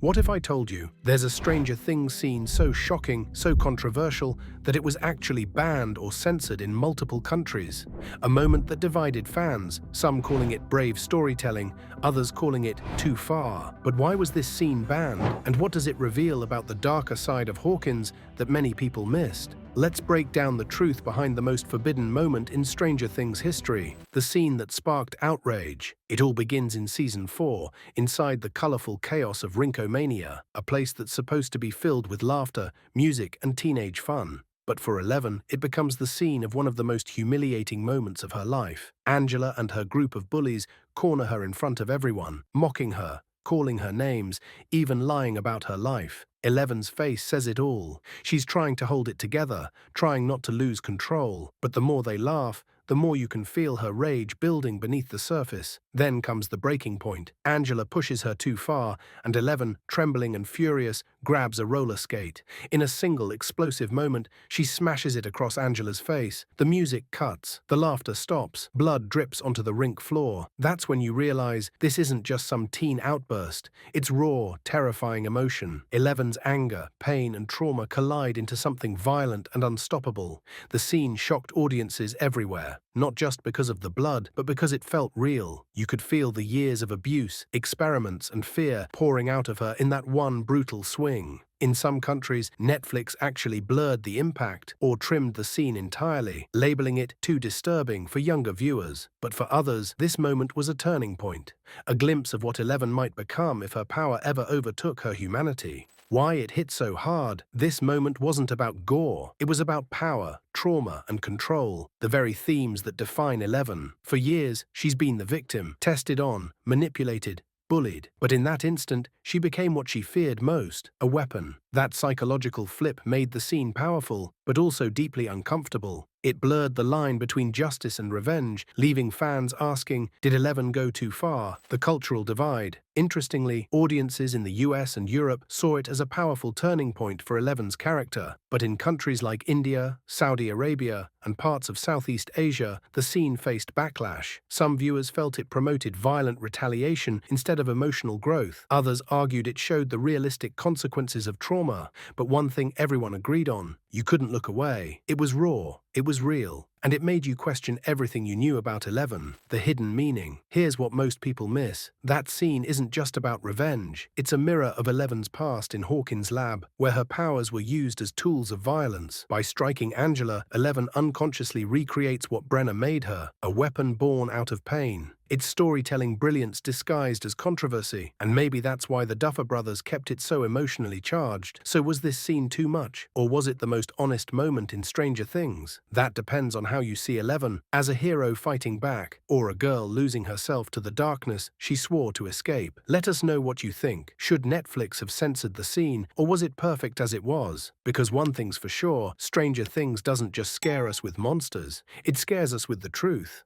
What if I told you there's a Stranger Things scene so shocking, so controversial, that it was actually banned or censored in multiple countries? A moment that divided fans, some calling it brave storytelling, others calling it too far. But why was this scene banned? And what does it reveal about the darker side of Hawkins that many people missed? Let's break down the truth behind the most forbidden moment in Stranger Things history, the scene that sparked outrage. It all begins in Season 4, inside the colorful chaos of Rinkomania, a place that's supposed to be filled with laughter, music, and teenage fun. But for Eleven, it becomes the scene of one of the most humiliating moments of her life. Angela and her group of bullies corner her in front of everyone, mocking her, calling her names, even lying about her life. Eleven's face says it all. She's trying to hold it together, trying not to lose control. But the more they laugh, the more you can feel her rage building beneath the surface. Then comes the breaking point. Angela pushes her too far, and Eleven, trembling and furious, grabs a roller skate. In a single explosive moment, she smashes it across Angela's face. The music cuts, the laughter stops, blood drips onto the rink floor. That's when you realize this isn't just some teen outburst. It's raw, terrifying emotion. Eleven's anger, pain, and trauma collide into something violent and unstoppable. The scene shocked audiences everywhere, not just because of the blood, but because it felt real. You could feel the years of abuse, experiments, and fear pouring out of her in that one brutal swing. In some countries, Netflix actually blurred the impact or trimmed the scene entirely, labeling it too disturbing for younger viewers. But for others, this moment was a turning point, a glimpse of what Eleven might become if her power ever overtook her humanity. Why it hit so hard? This moment wasn't about gore. It was about power, trauma, and control, the very themes that define Eleven. For years, she's been the victim, tested on, manipulated, bullied. But in that instant, she became what she feared most, a weapon. That psychological flip made the scene powerful, but also deeply uncomfortable. It blurred the line between justice and revenge, leaving fans asking, did Eleven go too far? The cultural divide. Interestingly, audiences in the US and Europe saw it as a powerful turning point for Eleven's character. But in countries like India, Saudi Arabia, and parts of Southeast Asia, the scene faced backlash. Some viewers felt it promoted violent retaliation instead of emotional growth. Others argued it showed the realistic consequences of trauma. But one thing everyone agreed on: you couldn't look away. It was raw, it was real, and it made you question everything you knew about Eleven, the hidden meaning. Here's what most people miss. That scene isn't just about revenge. It's a mirror of Eleven's past in Hawkins' lab, where her powers were used as tools of violence. By striking Angela, Eleven unconsciously recreates what Brenner made her, a weapon born out of pain. It's storytelling brilliance disguised as controversy, and maybe that's why the Duffer Brothers kept it so emotionally charged. So was this scene too much, or was it the most honest moment in Stranger Things? That depends on how you see Eleven, as a hero fighting back, or a girl losing herself to the darkness she swore to escape. Let us know what you think. Should Netflix have censored the scene, or was it perfect as it was? Because one thing's for sure, Stranger Things doesn't just scare us with monsters, it scares us with the truth.